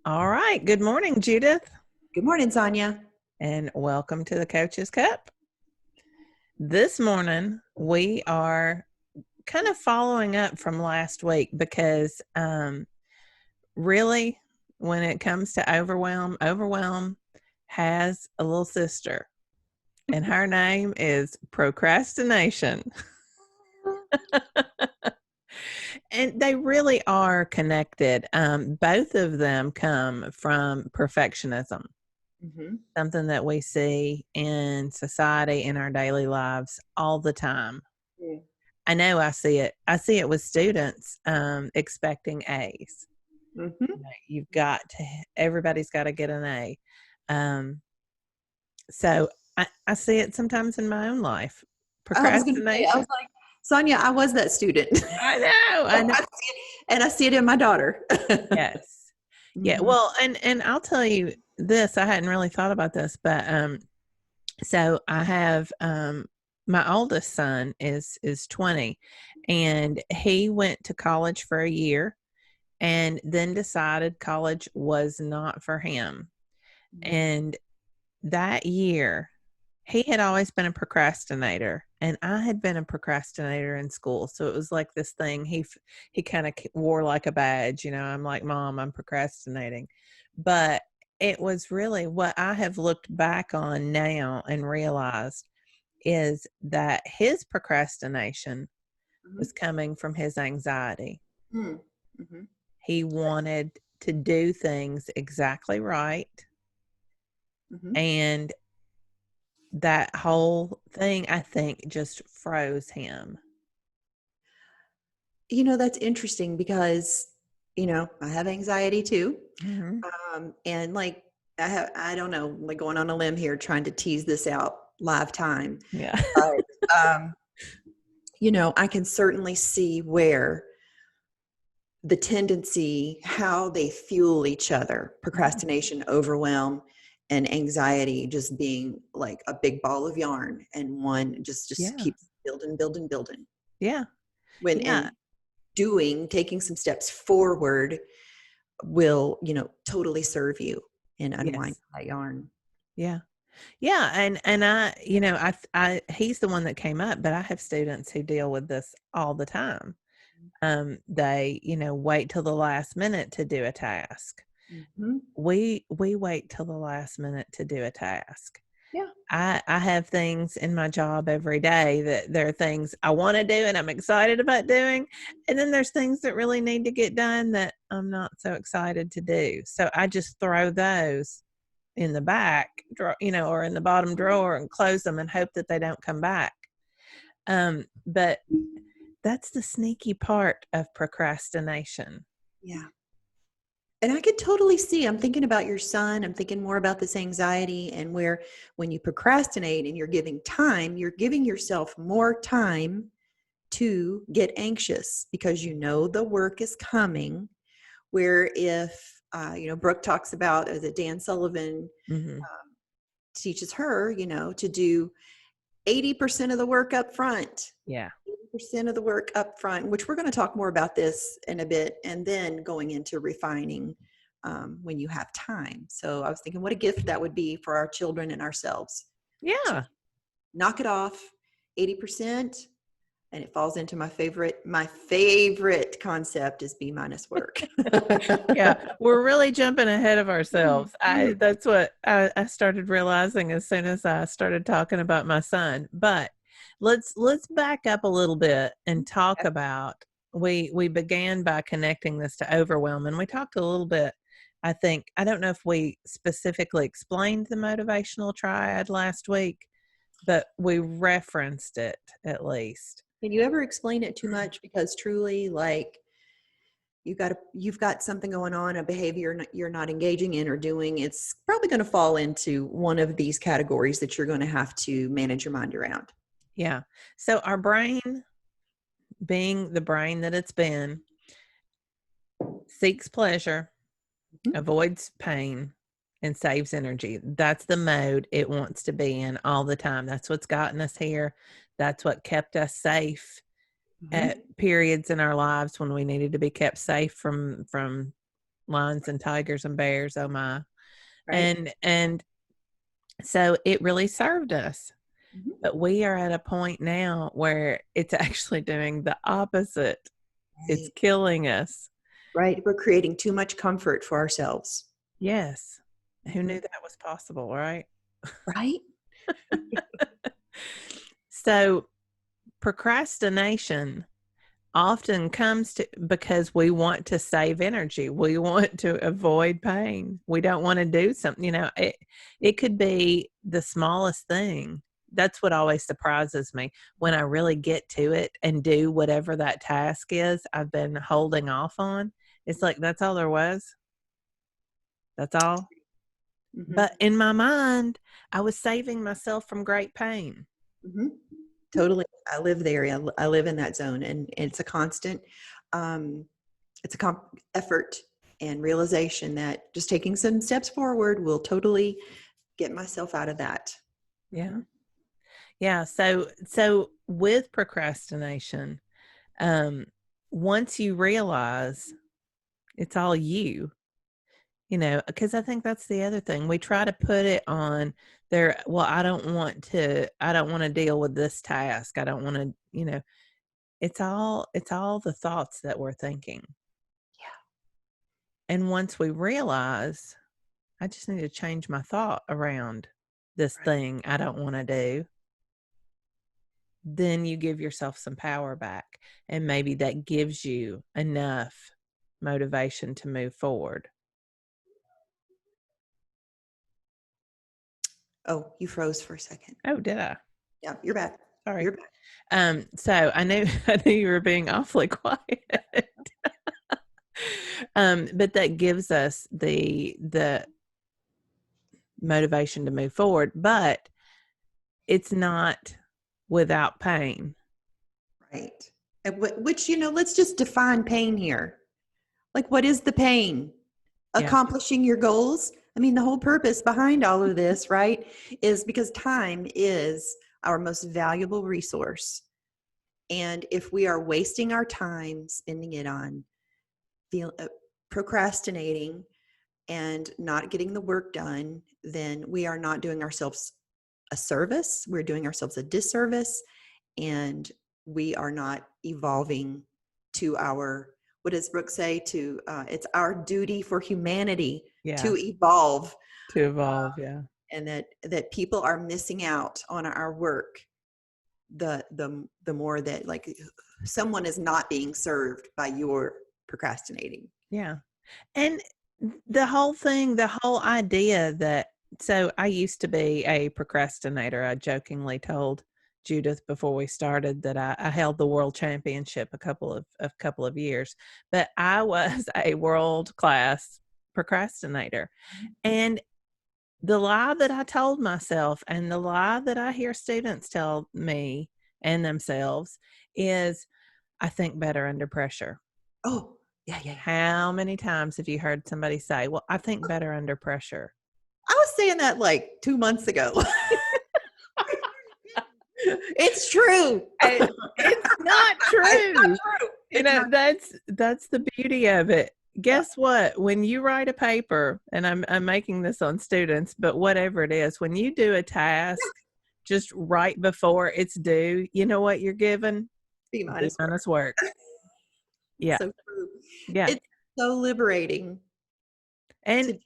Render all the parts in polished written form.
All right. Good morning, Judith, Good morning, Sonya. and welcome to the Coach's Cup. This morning, we are kind of following up from last week because really, when it comes to Overwhelm has a little sister, and her name is Procrastination. And they really are connected. Both of them come from perfectionism. Mm-hmm. Something that we see in society in our daily lives all the time. Yeah. I know I see it. I see it with students expecting A's. Mm-hmm. You've got to, everybody's got to get an A. Um, so I see it sometimes in my own life. I was going to say, I Procrastination. was like, Sonya, I was that student. I know. I know. I see it, and I see it in my daughter. Yes. Yeah. Mm-hmm. Well, and I'll tell you this. I hadn't really thought about this, but so I have my oldest son is 20, and he went to college for a year and then decided college was not for him. And that year, he had always been a procrastinator, and I had been a procrastinator in school. So it was like this thing he kind of wore like a badge. I'm like, Mom, I'm procrastinating. But it was really what I have looked back on now and realized is that his procrastination Mm-hmm. was coming from his anxiety. Mm-hmm. He wanted to do things exactly right. Mm-hmm. And that whole thing, I think, just froze him. That's interesting because, I have anxiety too. Hmm. And like, I don't know, like going on a limb here, trying to tease this out live time. Yeah. But, um, I can certainly see where the tendency, how they fuel each other, procrastination, overwhelm, and anxiety just being like a big ball of yarn, and one just Yeah. keeps building Yeah. when Yeah. and taking some steps forward will totally serve you in unwinding Yes. that yarn. Yeah. Yeah. And I he's the one that came up, but I have students who deal with this all the time. They, wait till the last minute to do a task. Mm-hmm. We wait till the last minute to do a task. Yeah. I have things in my job every day that there are things I want to do and I'm excited about doing. And then there's things that really need to get done that I'm not so excited to do. So I just throw those in the back drawer, or in the bottom drawer and close them and hope that they don't come back. But that's the sneaky part of procrastination. Yeah. And I could totally see, I'm thinking about your son. I'm thinking more about this anxiety, and where when you procrastinate and you're giving time, you're giving yourself more time to get anxious because the work is coming. Where if, Brooke talks about, that Dan Sullivan Hmm. teaches her, to do 80% of the work up front. Yeah. 80% of the work up front, which we're going to talk more about this in a bit, and then going into refining when you have time. So I was thinking, what a gift that would be for our children and ourselves to Yeah. knock it off 80%. And it falls into my favorite concept is B minus work. Yeah, we're really jumping ahead of ourselves. That's what I started realizing as soon as I started talking about my son. But let's back up a little bit and talk about we began by connecting this to overwhelm, and we talked a little bit. I don't know if we specifically explained the motivational triad last week, but we referenced it at least. Can you ever explain it too much? Because truly, like, you've got something going on, a behavior you're not engaging in or doing, it's probably going to fall into one of these categories that you're going to have to manage your mind around. Yeah. So our brain, being the brain that it's been, seeks pleasure, Mhm. avoids pain, and saves energy. That's the mode it wants to be in all the time. That's what's gotten us here. That's what kept us safe Mhm. at periods in our lives when we needed to be kept safe from lions and tigers and bears. Oh my. Right. And so it really served us. Mhm. But we are at a point now where it's actually doing the opposite. It's Right. killing us. Right. We're creating too much comfort for ourselves. Yes. Who Mhm. knew that was possible, right? Right. So procrastination often comes to because we want to save energy. We want to avoid pain. We don't want to do something, it could be the smallest thing. That's what always surprises me when I really get to it and do whatever that task is I've been holding off on. It's like that's all there was. That's all. Mhm. But in my mind, I was saving myself from great pain. Mhm. Totally. I live there. I live in that zone, and it's a constant, um, it's a effort and realization that just taking some steps forward will totally get myself out of that. Yeah. Mhm. Yeah. So with procrastination, um, once you realize it's all because I think that's the other thing. We try to put it on there. Well, I don't want to deal with this task. I don't want to, it's all the thoughts that we're thinking. Yeah. And once we realize I just need to change my thought around this Right. thing I don't want to do, then you give yourself some power back. And maybe that gives you enough motivation to move forward. Oh, you froze for a second. Oh, did I? Yeah, you're back. Sorry. You're back. So I knew I knew you were being awfully quiet. But that gives us the motivation to move forward, but it's not without pain. Right. And which, let's just define pain here. Like, what is the pain? Yeah. Accomplishing your goals. I mean, the whole purpose behind all of this, right, is because time is our most valuable resource. And if we are wasting our time spending it on procrastinating and not getting the work done, then we are not doing ourselves a service. We're doing ourselves a disservice, and we are not evolving to our, what does Brooke say, to it's our duty for humanity Yeah. to evolve, To evolve. Yeah. and that people are missing out on our work, the more that, like, someone is not being served by your procrastinating. Yeah. And the whole idea that, so I used to be a procrastinator. I jokingly told Judith before we started that I held the world championship a couple of years, but I was a world class procrastinator. And the lie that I told myself and the lie that I hear students tell me and themselves is I think better under pressure. Oh, yeah, yeah, yeah. How many times have you heard somebody say, well, I think better under pressure? I was saying that like 2 months ago. It's true. It's not It's not true. true. It's not. That's the beauty of it. Guess what? When you write a paper, and I'm making this on students, but whatever it is, when you do a task just right before it's due, you know what you're given? B B minus work. minus work. Yeah. So true. Yeah. It's so liberating And to.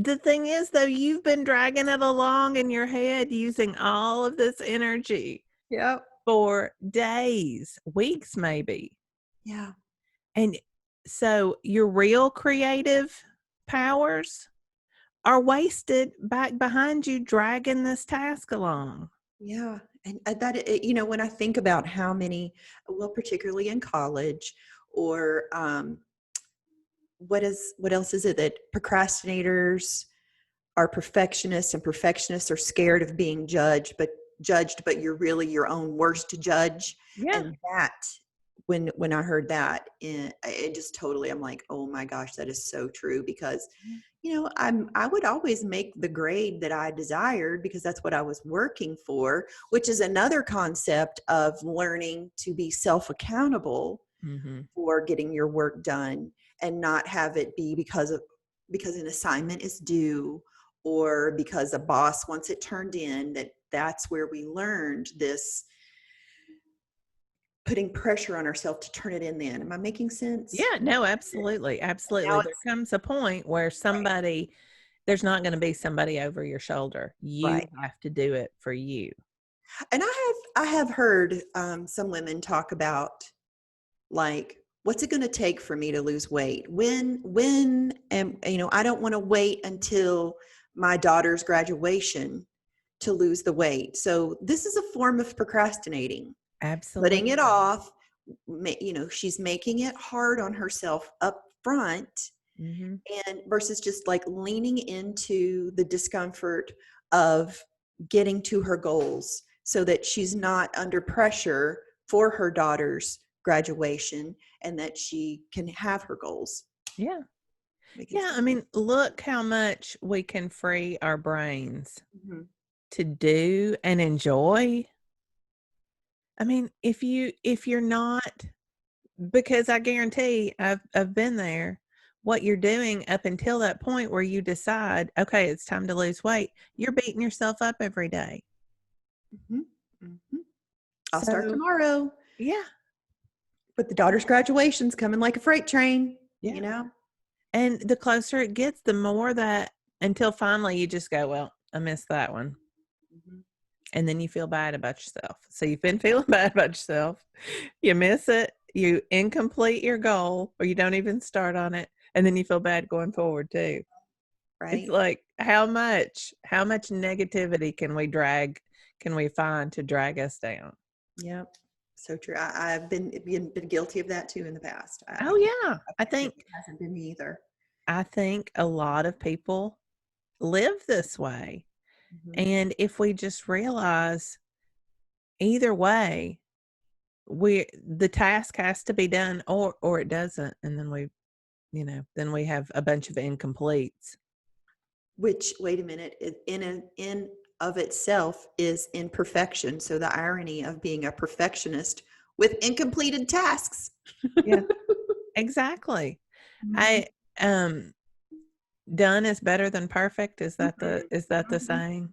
the thing is, though, you've been dragging it along in your head using all of this energy Yeah. for days, weeks, maybe. Yeah. And so your real creative powers are wasted back behind you dragging this task along. Yeah. And when I think about how many, well, particularly in college, or what else is it that procrastinators are perfectionists, and perfectionists are scared of being judged, but you're really your own worst judge. Yeah. And that, when I heard that, it just totally, I'm like, oh my gosh, that is so true. Because I would always make the grade that I desired because that's what I was working for, which is another concept of learning to be self accountable Mm-hmm. for getting your work done. and not have it be because an assignment is due, or because a boss wants it turned in. That's where we learned this putting pressure on ourselves to turn it in then. Am I making sense? Yeah, no, absolutely. Absolutely. There comes a point where there's not going to be somebody over your shoulder. You have to do it for you. And I have heard some women talk about, like, what's it going to take for me to lose weight? When and I don't want to wait until my daughter's graduation to lose the weight. So this is a form of procrastinating. Absolutely. Putting it off. She's making it hard on herself up front, mm-hmm. and versus just like leaning into the discomfort of getting to her goals, so that she's not under pressure for her daughter's graduation, and that she can have her goals. Yeah. Yeah. I mean, look how much we can free our brains to do and enjoy. I mean, if you're not, because I guarantee I've been there, what you're doing up until that point where you decide, okay, it's time to lose weight, you're beating yourself up every day. I'll start tomorrow. Yeah. But the daughter's graduation's coming like a freight train, And the closer it gets, the more that, until finally you just go, well, I missed that one. And then you feel bad about yourself. So you've been feeling bad about yourself. You miss it. You incomplete your goal, or you don't even start on it. And then you feel bad going forward too. Right. It's like, how much negativity can we find to drag us down? Yep. So true. I've been guilty of that too in the past. I think it hasn't been me either. I think a lot of people live this way. And if we just realize either way, the task has to be done, or it doesn't, and then we have a bunch of incompletes. Which, wait a minute, in of itself is imperfection. So the irony of being a perfectionist with incompleted tasks. Yeah, exactly. Done is better than perfect. Is that the saying?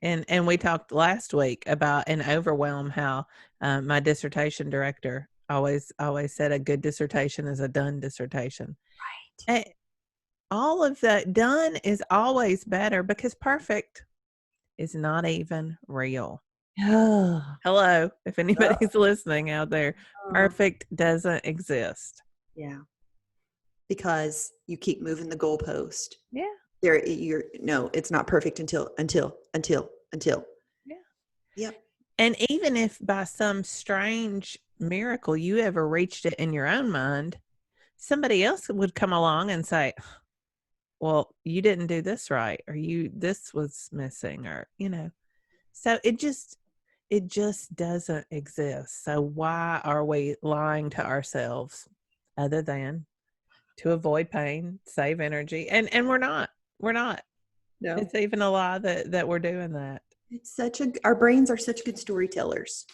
And we talked last week about in Overwhelm how my dissertation director always said a good dissertation is a done dissertation. Right. All of that done is always better, because perfect is not even real. Hello, if anybody's listening out there, perfect doesn't exist. Yeah. Because you keep moving the goalpost. Yeah. It's not perfect until. Yeah. Yep. And even if by some strange miracle you ever reached it in your own mind, somebody else would come along and say, well, you didn't do this right, or this was missing, or, so it just doesn't exist. So why are we lying to ourselves, other than to avoid pain, save energy? And we're not. No. It's even a lie that we're doing that. It's our brains are such good storytellers.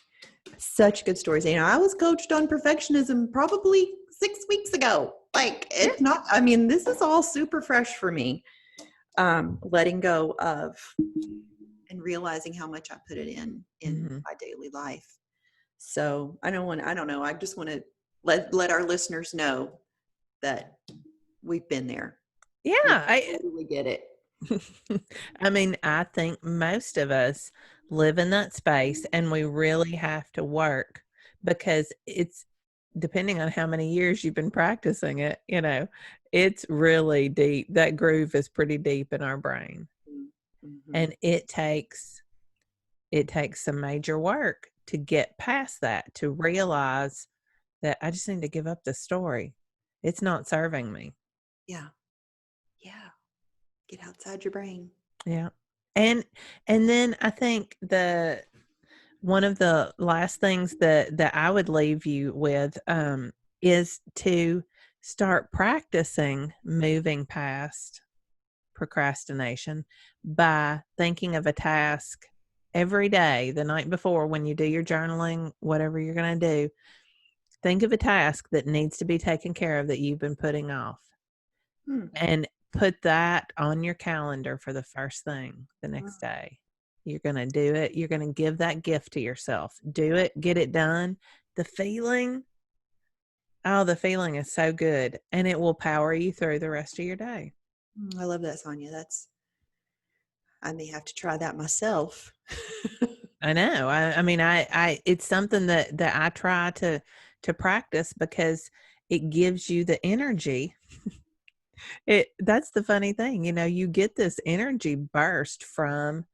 Such good stories. I was coached on perfectionism probably 6 weeks ago. Like, it's not, this is all super fresh for me. Letting go of and realizing how much I put it in my daily life. So I don't know. I just want to let our listeners know that we've been there. Yeah. I totally get it. I think most of us live in that space, and we really have to work, because it's, depending on how many years you've been practicing it, it's really deep. That groove is pretty deep in our brain. And it takes some major work to get past that, to realize that I just need to give up the story. It's not serving me. Yeah. Get outside your brain. Yeah. And then I think one of the last things that I would leave you with is to start practicing moving past procrastination by thinking of a task every day, the night before, when you do your journaling, whatever you're going to do. Think of a task that needs to be taken care of that you've been putting off, Hmm. and put that on your calendar for the first thing the next Wow. day. You're going to do it. You're going to give that gift to yourself. Do it, get it done. The feeling, oh, the feeling is so good, and it will power you through the rest of your day. I love that, Sonya. I may have to try that myself. I know. I mean, it's something that I try to practice because it gives you the energy. That's the funny thing, you get this energy burst from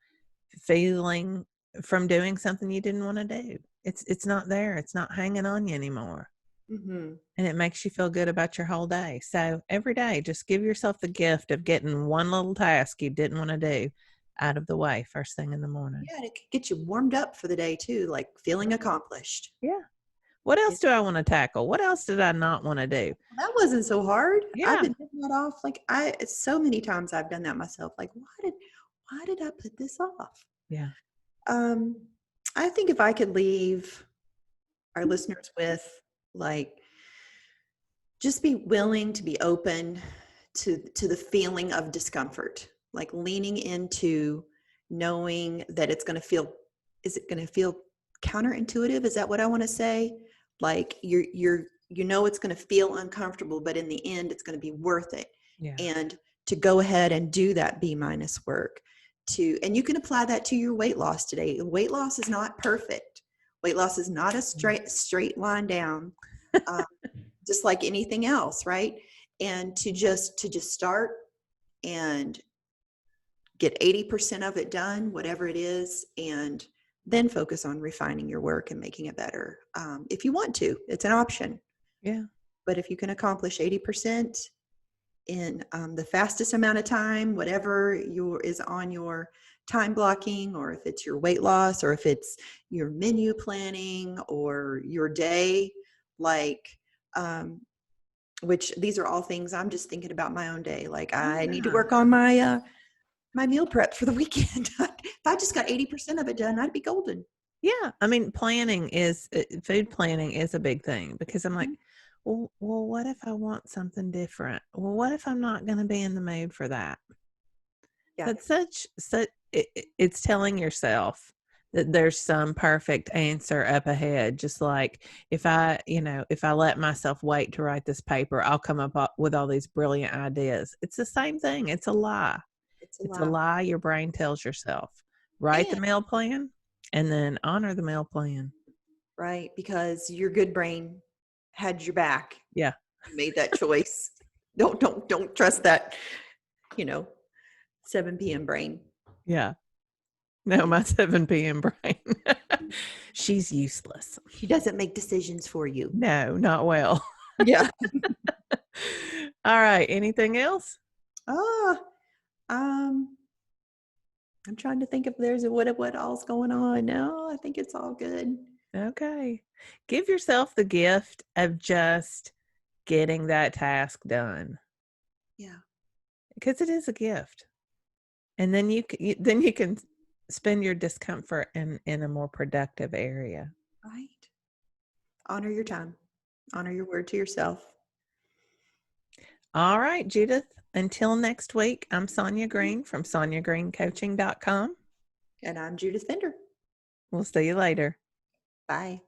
feeling, from doing something you didn't want to do. It's not there. It's not hanging on you anymore. Hmm. And it makes you feel good about your whole day. So every day, just give yourself the gift of getting one little task you didn't want to do out of the way first thing in the morning. Yeah, and it could get you warmed up for the day too, like feeling Right. accomplished. Yeah. What Yeah. else do I want to tackle? What else did I not want to do? That wasn't so hard. I've Yeah. been putting that off. Like so many times I've done that myself. Like, why did I put this off? Yeah. Um, I think if I could leave our listeners with, like, just be willing to be open to the feeling of discomfort, like leaning into knowing that it's going to feel, is it going to feel counterintuitive? Is that what I want to say? Like it's going to feel uncomfortable, but in the end it's going to be worth it. Yeah. And to go ahead and do that B- work, and you can apply that to your weight loss today. Weight loss is not perfect. Weight loss is not a straight line down. Um, just like anything else, right? And to just start and get 80% of it done, whatever it is, and then focus on refining your work and making it better. If you want to, it's an option. Yeah. But if you can accomplish 80% in the fastest amount of time, whatever is on your time blocking, or if it's your weight loss, or if it's your menu planning or your day, like, which these are all things I'm just thinking about my own day. Like, Oh, I need to yeah. work on my meal prep for the weekend. If I just got 80% of it done, I'd be golden. Yeah. I mean, food planning is a big thing because I'm like, Mhm. well, what if I want something different? Well, what if I'm not going to be in the mood for that? Yeah. That's it's telling yourself that there's some perfect answer up ahead. Just like if I let myself wait to write this paper, I'll come up with all these brilliant ideas. It's the same thing. It's a lie. It's a It's a lot. lie your brain tells yourself. Write the And meal plan and then honor the meal plan. right, because your good brain had your back. Yeah. You made that choice. Don't trust that, you know, 7 p.m. brain. Yeah. No, It, my 7 p.m. brain. She's useless. she doesn't make decisions for you. No, not well. Yeah. All right. Anything else? Oh, um, I'm trying to think if there's what all's going on. No, I think it's all good. Okay. Give yourself the gift of just getting that task done Yeah. because it is a gift. And then you can spend your discomfort in a more productive area. Right. Honor your time. Honor your word to yourself. All right, Judith. Until next week, I'm Sonya Green from SonyaGreenCoaching.com. And I'm Judith Fender. We'll see you later. Bye.